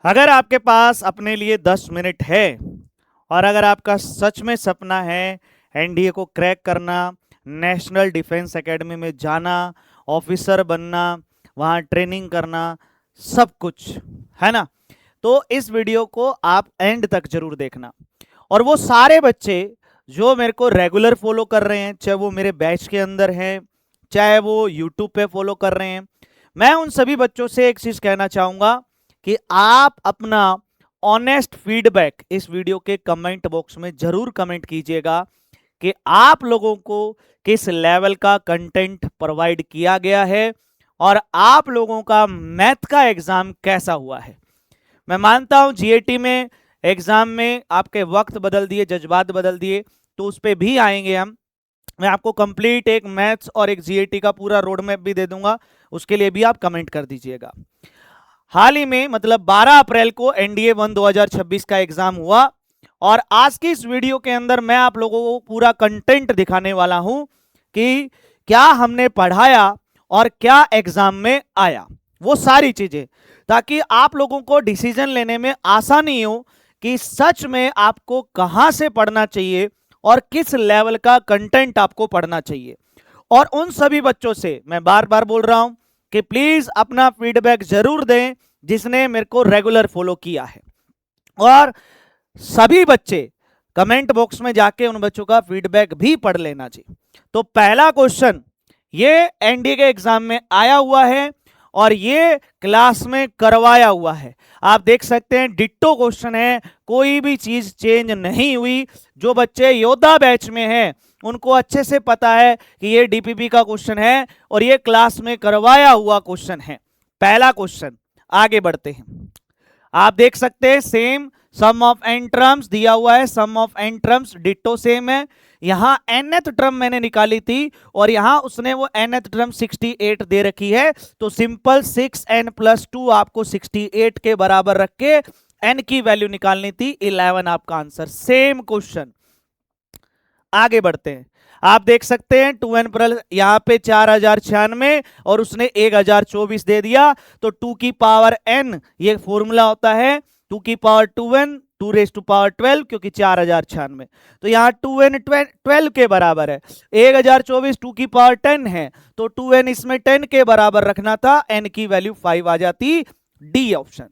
अगर आपके पास अपने लिए 10 मिनट है और अगर आपका सच में सपना है एनडीए को क्रैक करना, नेशनल डिफेंस एकेडमी में जाना, ऑफिसर बनना, वहाँ ट्रेनिंग करना, सब कुछ है ना, तो इस वीडियो को आप एंड तक जरूर देखना। और वो सारे बच्चे जो मेरे को रेगुलर फॉलो कर रहे हैं, चाहे वो मेरे बैच के अंदर हैं, चाहे वो यूट्यूब पे फॉलो कर रहे हैं, मैं उन सभी बच्चों से एक चीज कहना चाहूंगा कि आप अपना ऑनेस्ट फीडबैक इस वीडियो के कमेंट बॉक्स में जरूर कमेंट कीजिएगा कि आप लोगों को किस लेवल का कंटेंट प्रोवाइड किया गया है और आप लोगों का मैथ का एग्जाम कैसा हुआ है। मैं मानता हूं जीएटी में एग्जाम में आपके वक्त बदल दिए, जज्बात बदल दिए, तो उस पर भी आएंगे हम। मैं आपको कंप्लीट एक मैथ्स और एक जीएटी का पूरा रोड मैप भी दे दूंगा, उसके लिए भी आप कमेंट कर दीजिएगा। हाल ही में मतलब 12 अप्रैल को एनडीए 1 2026 का एग्जाम हुआ और आज की इस वीडियो के अंदर मैं आप लोगों को पूरा कंटेंट दिखाने वाला हूं कि क्या हमने पढ़ाया और क्या एग्जाम में आया, वो सारी चीजें, ताकि आप लोगों को डिसीजन लेने में आसानी हो कि सच में आपको कहां से पढ़ना चाहिए और किस लेवल का कंटेंट आपको पढ़ना चाहिए। और उन सभी बच्चों से मैं बार बार बोल रहा हूं कि प्लीज अपना फीडबैक जरूर दें जिसने मेरे को रेगुलर फॉलो किया है, और सभी बच्चे कमेंट बॉक्स में जाके उन बच्चों का फीडबैक भी पढ़ लेना चाहिए। तो पहला क्वेश्चन ये एनडीए के एग्जाम में आया हुआ है और ये क्लास में करवाया हुआ है। आप देख सकते हैं डिट्टो क्वेश्चन है, कोई भी चीज चेंज नहीं हुई। जो बच्चे योद्धा बैच में हैं उनको अच्छे से पता है कि ये डीपीपी का क्वेश्चन है और ये क्लास में करवाया हुआ क्वेश्चन है। पहला क्वेश्चन, आगे बढ़ते हैं। आप देख सकते हैं same sum of n terms दिया हुआ है, sum of n terms ditto same है। यहां nth टर्म मैंने निकाली थी और यहां उसने वो nth टर्म 68 दे रखी है, तो सिंपल 6n + 2 आपको 68 के बराबर रख के n की वैल्यू निकालनी थी, 11 आपका आंसर। सेम क्वेश्चन, आगे बढ़ते हैं। आप देख सकते हैं 2n प्लस यहां पे 4096 और उसने 1024 दे दिया, तो 2 की पावर n ये फॉर्मूला होता है 2 की power 2n 2 raise to power 12, क्योंकि 4096, तो यहां 2n 12 के बराबर है। 1024 2 की पावर 10 है, तो 2n इसमें 10 के बराबर रखना था, n की वैल्यू 5 आ जाती, डी ऑप्शन।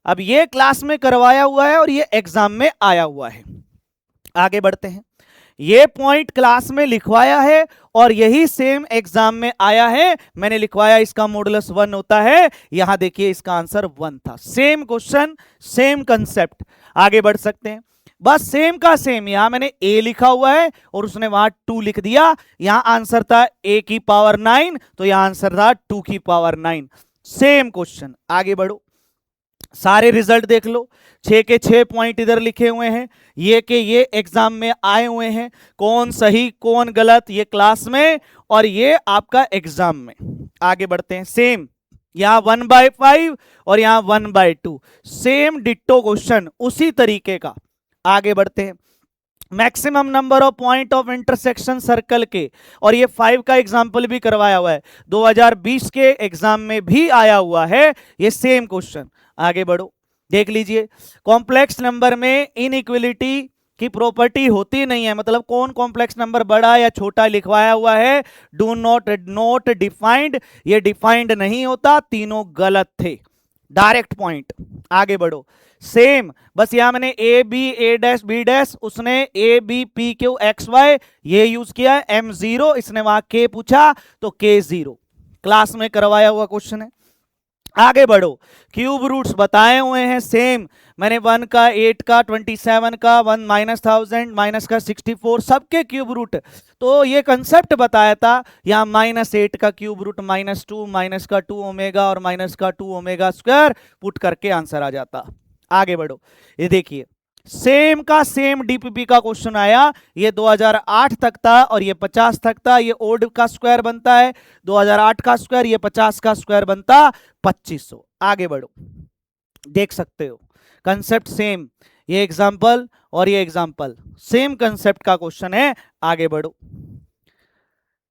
अब ये क्लास में करवाया हुआ है और ये एग्जाम में आया हुआ है। आगे बढ़ते हैं। ये पॉइंट क्लास में लिखवाया है और यही सेम एग्जाम में आया है, मैंने लिखवाया इसका मॉडुलस 1 होता है, यहां देखिए इसका आंसर 1 था। Same question, same concept. आगे बढ़ सकते हैं, बस सेम का सेम, यहां मैंने a लिखा हुआ है और उसने वहां 2 लिख दिया। यहां आंसर था a की पावर 9, तो यहां आंसर था 2 की पावर 9। सेम क्वेश्चन, आगे बढ़ो। सारे रिजल्ट देख लो, 6 के 6 पॉइंट इधर लिखे हुए हैं, ये के ये एग्जाम में आए हुए हैं। कौन सही कौन गलत, ये क्लास में और ये आपका एग्जाम में। आगे बढ़ते हैं। सेम यहां 1/5 और यहां 1/2, सेम डिट्टो क्वेश्चन उसी तरीके का। आगे बढ़ते हैं। Maximum number of point of intersection circle के, और ये 5 का एग्जाम्पल भी करवाया हुआ है, 2020 के एग्जाम में भी आया हुआ है ये सेम क्वेश्चन। आगे बढ़ो, देख लीजिए। कॉम्प्लेक्स नंबर में इनइक्वलिटी की प्रॉपर्टी होती नहीं है, मतलब कौन कॉम्प्लेक्स नंबर बड़ा या छोटा लिखवाया हुआ है, डू नॉट डिफाइंड, ये डिफाइंड नहीं होता, तीनों गलत थे। Direct point. आगे बढ़ो। सेम, बस यहां मैंने A B A dash B dash, उसने A B P Q X Y ये यूज किया है, M0 इसने वहां के पूछा तो K0, क्लास में करवाया हुआ क्वेश्चन है। आगे बढ़ो। क्यूब रूट्स बताए हुए हैं सेम, मैंने 1 का 8 का 27 का 1 -1000 माइनस का 64 सबके क्यूब रूट, तो ये कंसेप्ट बताया था। यहाँ -8 का क्यूब रूट -2 माइनस का 2 ओमेगा और माइनस का 2 ओमेगा स्क्वायर पुट करके आंसर आ जाता। आगे बढ़ो, ये देखिए सेम का सेम डीपीपी का क्वेश्चन आया, ये 2008 तक था और ये 50 तक था, ये ओड का स्क्वायर बनता है 2008 का स्क्वायर, ये 50 का स्क्वायर बनता 2500। आगे बढ़ो, देख सकते हो कंसेप्ट सेम, ये एग्जांपल और ये एग्जांपल सेम कंसेप्ट का क्वेश्चन है। आगे बढ़ो,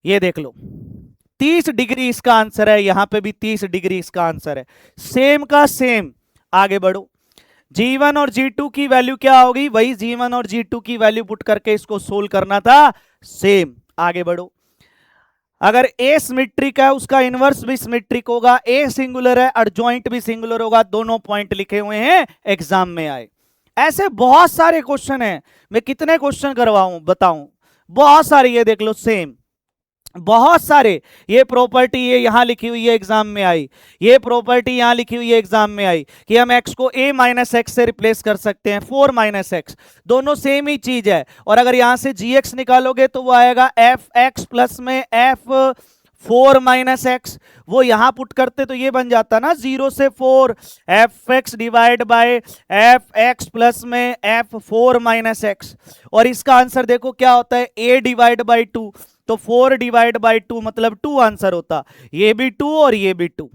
ये देख लो 30 डिग्री इसका आंसर है, यहां पे भी 30 डिग्री इसका आंसर है, सेम का सेम। आगे बढ़ो, G1 और G2 की वैल्यू क्या होगी, वही G1 और G2 की वैल्यू पुट करके इसको सोल्व करना था। सेम, आगे बढ़ो। अगर ए सिमेट्रिक है उसका इनवर्स भी सिमेट्रिक होगा, ए सिंगुलर है एडजॉइंट भी सिंगुलर होगा, दोनों पॉइंट लिखे हुए हैं एग्जाम में आए। ऐसे बहुत सारे क्वेश्चन हैं, मैं कितने क्वेश्चन करवाऊं बताऊं, बहुत सारे, ये देख लो सेम, बहुत सारे। ये प्रॉपर्टी ये यहां लिखी हुई है एग्जाम में आई, ये प्रॉपर्टी यहां लिखी हुई है एग्जाम में आई कि हम x को a माइनस एक्स से रिप्लेस कर सकते हैं, 4 माइनस एक्स, दोनों सेम ही चीज है। और अगर यहां से gx निकालोगे तो वो आएगा एफ एक्स प्लस में एफ 4 माइनस एक्स, वो यहां पुट करते तो ये बन जाता ना 0 से 4 F x divide by F x plus में एफ 4 माइनस एक्स। और इसका आंसर देखो क्या होता है, a डिवाइड बाई 2, तो 4 डिवाइड बाई 2 मतलब 2 आंसर होता, ये भी 2 और ये भी 2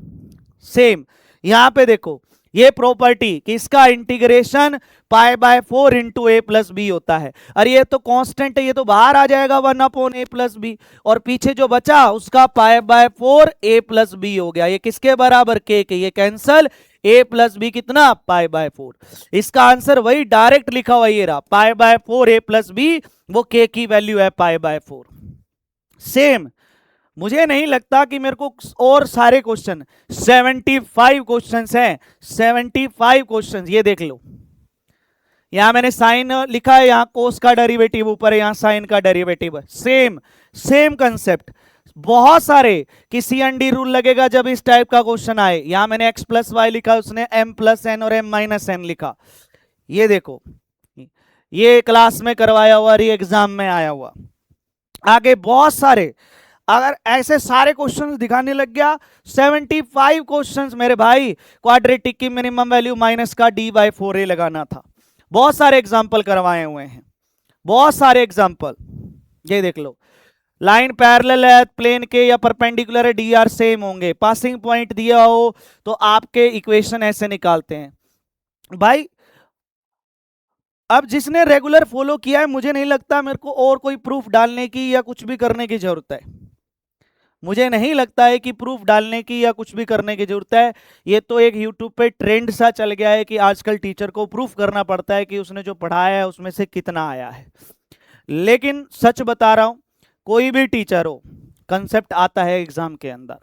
सेम। यहां पे देखो ये प्रॉपर्टी कि इसका integration pi by 4 into a plus b होता है, और ये तो कांस्टेंट है, ये तो बाहर आ जाएगा 1 अपॉन ए प्लस बी, और पीछे जो बचा उसका pi by 4 a plus b हो गया, ये किसके बराबर के, ये कैंसल, a प्लस बी कितना पाई बाय 4। इसका आंसर वही डायरेक्ट लिखा हुआ ये रहा, pi by 4 a plus b, वो k की वैल्यू है पाई बाय 4। सेम, मुझे नहीं लगता कि मेरे को और सारे क्वेश्चन, 75 क्वेश्चंस हैं, 75 क्वेश्चंस, ये देख लो। यहां मैंने साइन लिखा है, यहां कोस का डेरिवेटिव ऊपर है, यहां साइन का डेरिवेटिव है, सेम सेम कंसेप्ट। बहुत सारे कि CND रूल लगेगा जब इस टाइप का क्वेश्चन आए, यहां मैंने x प्लस वाई लिखा, उसने m प्लस एन और m माइनस एन लिखा। ये देखो, ये क्लास में करवाया हुआ, ये एग्जाम में आया हुआ। आगे बहुत सारे, अगर ऐसे सारे क्वेश्चंस दिखाने लग गया, 75 क्वेश्चंस मेरे भाई, क्वाड्रेटिक की मिनिमम वैल्यू माइनस का d/4a लगाना था। बहुत सारे एग्जाम्पल करवाए हुए हैं, बहुत सारे एग्जाम्पल, ये देख लो। लाइन पैरेलल है प्लेन के या परपेंडिकुलर है, dr सेम होंगे, पासिंग पॉइंट दिया हो तो आपके इक्वेशन ऐसे निकालते हैं भाई। अब जिसने रेगुलर फॉलो किया है, मुझे नहीं लगता मेरे को और कोई प्रूफ डालने की या कुछ भी करने की जरूरत है, मुझे नहीं लगता है कि प्रूफ डालने की या कुछ भी करने की जरूरत है। ये तो एक यूट्यूब पे ट्रेंड सा चल गया है कि आजकल टीचर को प्रूफ करना पड़ता है कि उसने जो पढ़ाया है उसमें से कितना आया है। लेकिन सच बता रहा हूं, कोई भी टीचर हो, कंसेप्ट आता है एग्जाम के अंदर,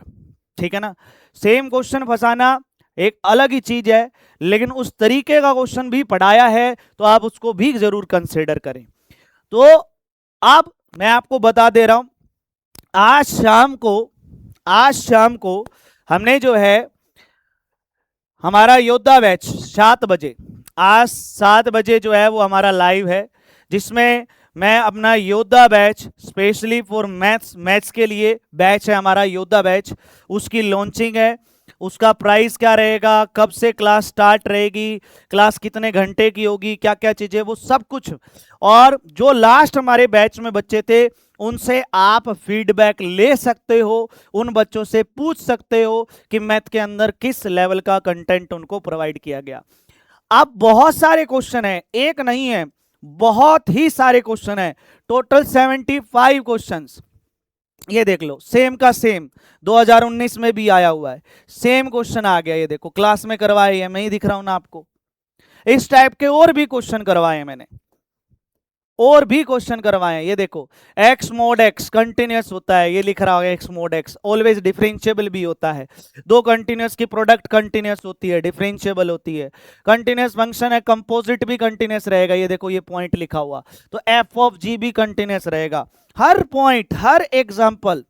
ठीक है ना। सेम क्वेश्चन फंसाना एक अलग ही चीज है, लेकिन उस तरीके का क्वेश्चन भी पढ़ाया है तो आप उसको भी जरूर कंसिडर करें। तो अब मैं आपको बता दे रहा हूं, आज शाम को हमने जो है हमारा योद्धा बैच 7 बजे, आज 7 बजे जो है वो हमारा लाइव है, जिसमें मैं अपना योद्धा बैच स्पेशली फॉर मैथ्स के लिए बैच है हमारा योद्धा बैच, उसकी लॉन्चिंग है। उसका प्राइस क्या रहेगा, कब से क्लास स्टार्ट रहेगी, क्लास कितने घंटे की होगी, क्या क्या चीजें, वो सब कुछ। और जो लास्ट हमारे बैच में बच्चे थे उनसे आप फीडबैक ले सकते हो, उन बच्चों से पूछ सकते हो कि मैथ के अंदर किस लेवल का कंटेंट उनको प्रोवाइड किया गया। अब बहुत सारे क्वेश्चन है, एक नहीं है, बहुत ही सारे क्वेश्चन है, टोटल 75 क्वेश्चंस। ये देख लो, सेम का सेम 2019 में भी आया हुआ है, सेम क्वेश्चन आ गया। ये देखो क्लास में करवाए हैं, मैं ही दिख रहा हूं ना आपको। इस टाइप के और भी क्वेश्चन करवाए हैं मैंने, और भी क्वेश्चन करवाए। ये देखो x mod x कंटिन्यूअस होता है, ये लिख रहा होगा x mod x, always differentiable भी होता है, दो कंटिन्यूअस की प्रोडक्ट कंटिन्यूअस होती है, डिफरेंशिएबल होती है। कंटिन्यूअस फंक्शन है, कंपोजिट भी कंटिन्यूअस रहेगा, ये देखो ये पॉइंट लिखा हुआ, तो f ऑफ g भी कंटिन्यूअस रहेगा। हर पॉइंट, हर एग्जाम्पल,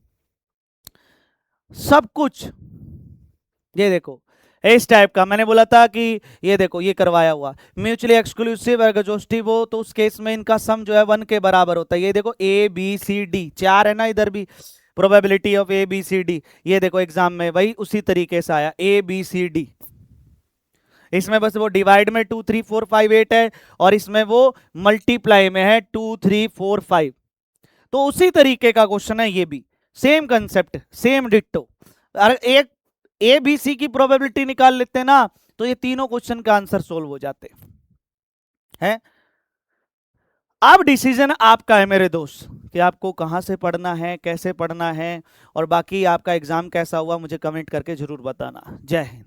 सब कुछ। ये देखो इस टाइप का मैंने बोला था कि ये देखो ये करवाया हुआ, म्यूचुअली एक्सक्लूसिव एग्जॉस्टिव हो तो उस केस में इनका सम जो है 1 के बराबर होता है। ये देखो ए बी सी डी, 4 है ना, इधर भी probability of A B C D, ये देखो एग्जाम में वही उसी तरीके से आया ए बी सी डी। इसमें बस वो डिवाइड में 2 3 4 5 8 है, और इसमें वो मल्टीप्लाई में है 2 3 4 5, तो उसी तरीके का क्वेश्चन है ये भी, सेम कंसेप्ट, सेम डिट्टो। अरे एक ए बी सी की प्रोबेबिलिटी निकाल लेते ना तो ये तीनों क्वेश्चन का आंसर सोल्व हो जाते हैं। अब डिसीजन आपका है मेरे दोस्त कि आपको कहां से पढ़ना है, कैसे पढ़ना है, और बाकी आपका एग्जाम कैसा हुआ मुझे कमेंट करके जरूर बताना। जय हिंद।